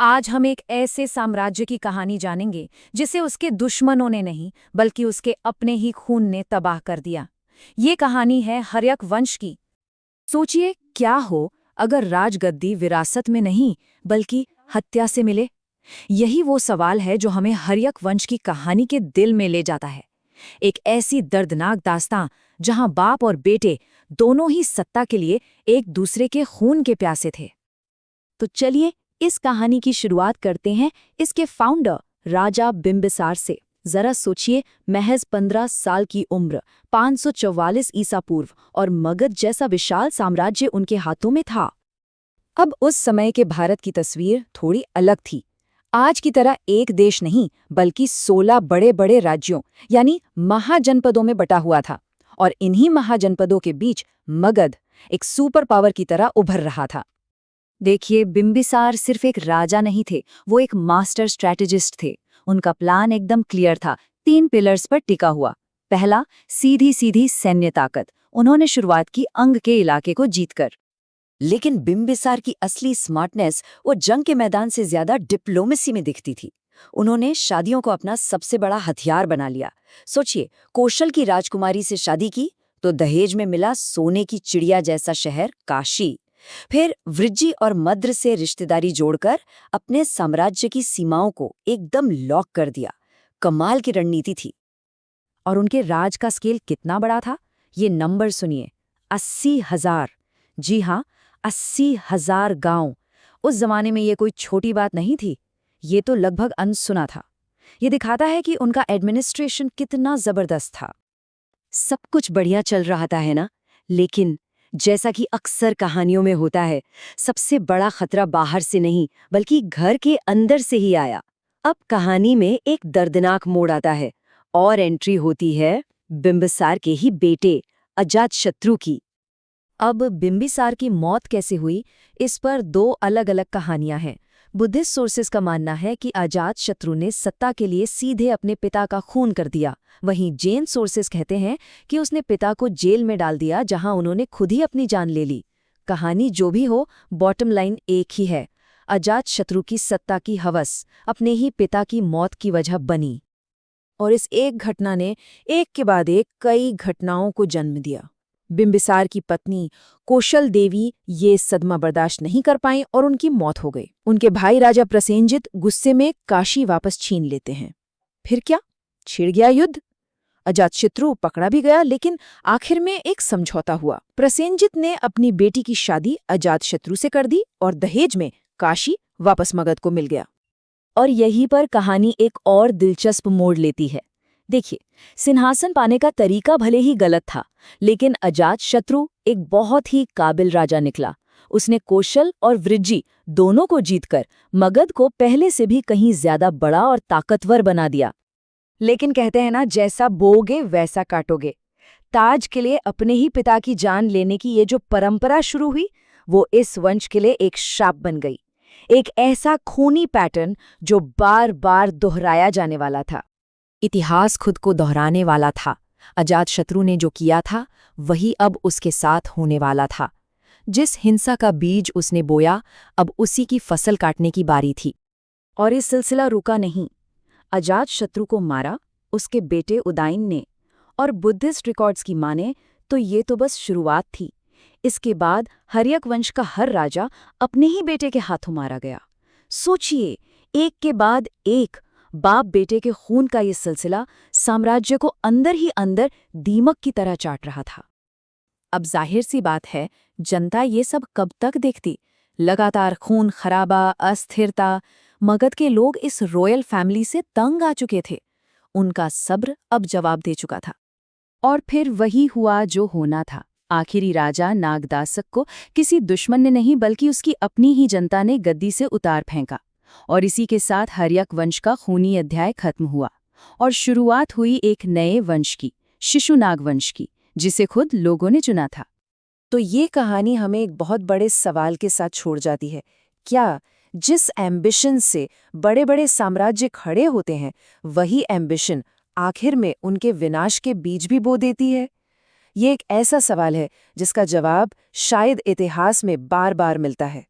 आज हम एक ऐसे साम्राज्य की कहानी जानेंगे जिसे उसके दुश्मनों ने नहीं बल्कि उसके अपने ही खून ने तबाह कर दिया। ये कहानी है हर्यक वंश की। सोचिए क्या हो अगर राजगद्दी विरासत में नहीं बल्कि हत्या से मिले। यही वो सवाल है जो हमें हर्यक वंश की कहानी के दिल में ले जाता है। एक ऐसी दर्दनाक दास्तां जहां बाप और बेटे दोनों ही सत्ता के लिए एक दूसरे के खून के प्यासे थे। तो चलिए इस कहानी की शुरुआत करते हैं इसके फाउंडर राजा बिंबिसार से। जरा सोचिए, महज 15 साल की उम्र, 544 ईसा पूर्व और मगध जैसा विशाल साम्राज्य उनके हाथों में था। अब उस समय के भारत की तस्वीर थोड़ी अलग थी। आज की तरह एक देश नहीं बल्कि 16 बड़े बड़े राज्यों यानी महाजनपदों में बटा हुआ था। और इन्हीं महाजनपदों के बीच मगध एक सुपर पावर की तरह उभर रहा था। देखिए, बिंबिसार सिर्फ एक राजा नहीं थे, वो एक मास्टर स्ट्रैटेजिस्ट थे। उनका प्लान एकदम क्लियर था, 3 पिलर्स पर टिका हुआ। पहला, सीधी सीधी सैन्य ताकत। उन्होंने शुरुआत की अंग के इलाके को जीतकर। लेकिन बिंबिसार की असली स्मार्टनेस वो जंग के मैदान से ज्यादा डिप्लोमेसी में दिखती थी। उन्होंने शादियों को अपना सबसे बड़ा हथियार बना लिया। सोचिए, कौशल की राजकुमारी से शादी की तो दहेज में मिला सोने की चिड़िया जैसा शहर काशी। फिर वृज्जी और मद्र से रिश्तेदारी जोड़कर अपने साम्राज्य की सीमाओं को एकदम लॉक कर दिया। कमाल की रणनीति थी। और उनके राज का स्केल कितना बड़ा था, ये नंबर सुनिए, 80,000। जी हाँ, 80,000 गांव। उस जमाने में ये कोई छोटी बात नहीं थी, ये तो लगभग अनसुना था। ये दिखाता है कि उनका एडमिनिस्ट्रेशन कितना जबरदस्त था। सब कुछ बढ़िया चल रहा था, है ना? लेकिन जैसा कि अक्सर कहानियों में होता है, सबसे बड़ा खतरा बाहर से नहीं बल्कि घर के अंदर से ही आया। अब कहानी में एक दर्दनाक मोड़ आता है और एंट्री होती है बिंबिसार के ही बेटे अजातशत्रु की। अब बिंबिसार की मौत कैसे हुई, इस पर 2 अलग-अलग कहानियां हैं। बुद्धिस्ट सोर्सेस का मानना है कि अजातशत्रु ने सत्ता के लिए सीधे अपने पिता का खून कर दिया। वहीं जैन सोर्सेस कहते हैं कि उसने पिता को जेल में डाल दिया, जहां उन्होंने खुद ही अपनी जान ले ली। कहानी जो भी हो, बॉटम लाइन एक ही है, अजातशत्रु की सत्ता की हवस अपने ही पिता की मौत की वजह बनी। और इस एक घटना ने एक के बाद एक कई घटनाओं को जन्म दिया। बिंबिसार की पत्नी कौशल देवी ये सदमा बर्दाश्त नहीं कर पाईं और उनकी मौत हो गई। उनके भाई राजा प्रसेनजित गुस्से में काशी वापस छीन लेते हैं। फिर क्या? छिड़ गया युद्ध। अजातशत्रु पकड़ा भी गया, लेकिन आखिर में एक समझौता हुआ। प्रसेनजित ने अपनी बेटी की शादी अजातशत्रु से कर दी और दहेज में काशी वापस मगध को मिल गया। और यहीं पर कहानी एक और दिलचस्प मोड़ लेती है। देखिए, सिंहासन पाने का तरीका भले ही गलत था, लेकिन अजातशत्रु एक बहुत ही काबिल राजा निकला। उसने कौशल और वृज्जी दोनों को जीतकर मगध को पहले से भी कहीं ज्यादा बड़ा और ताकतवर बना दिया। लेकिन कहते हैं ना, जैसा बोओगे वैसा काटोगे। ताज के लिए अपने ही पिता की जान लेने की ये जो परंपरा शुरू हुई, वो इस वंश के लिए एक श्राप बन गई। एक ऐसा खूनी पैटर्न जो बार बार दोहराया जाने वाला था। इतिहास खुद को दोहराने वाला था। अजातशत्रु ने जो किया था वही अब उसके साथ होने वाला था। जिस हिंसा का बीज उसने बोया, अब उसी की फसल काटने की बारी थी। और ये सिलसिला रुका नहीं। अजातशत्रु को मारा उसके बेटे उदयन ने। और बुद्धिस्ट रिकॉर्ड्स की माने तो ये तो बस शुरुआत थी। इसके बाद हर्यक वंश का हर राजा अपने ही बेटे के हाथों मारा गया। सोचिए, एक के बाद एक बाप बेटे के खून का ये सिलसिला साम्राज्य को अंदर ही अंदर दीमक की तरह चाट रहा था। अब जाहिर सी बात है, जनता ये सब कब तक देखती? लगातार खून खराबा, अस्थिरता। मगध के लोग इस रॉयल फैमिली से तंग आ चुके थे। उनका सब्र अब जवाब दे चुका था। और फिर वही हुआ जो होना था। आखिरी राजा नागदासक को किसी दुश्मन ने नहीं बल्कि उसकी अपनी ही जनता ने गद्दी से उतार फेंका। और इसी के साथ हर्यक वंश का खूनी अध्याय खत्म हुआ और शुरुआत हुई एक नए वंश की, शिशुनाग वंश की, जिसे खुद लोगों ने चुना था। तो ये कहानी हमें एक बहुत बड़े सवाल के साथ छोड़ जाती है। क्या जिस एम्बिशन से बड़े बड़े साम्राज्य खड़े होते हैं, वही एम्बिशन आखिर में उनके विनाश के बीज भी बो देती है? ये एक ऐसा सवाल है जिसका जवाब शायद इतिहास में बार बार मिलता है।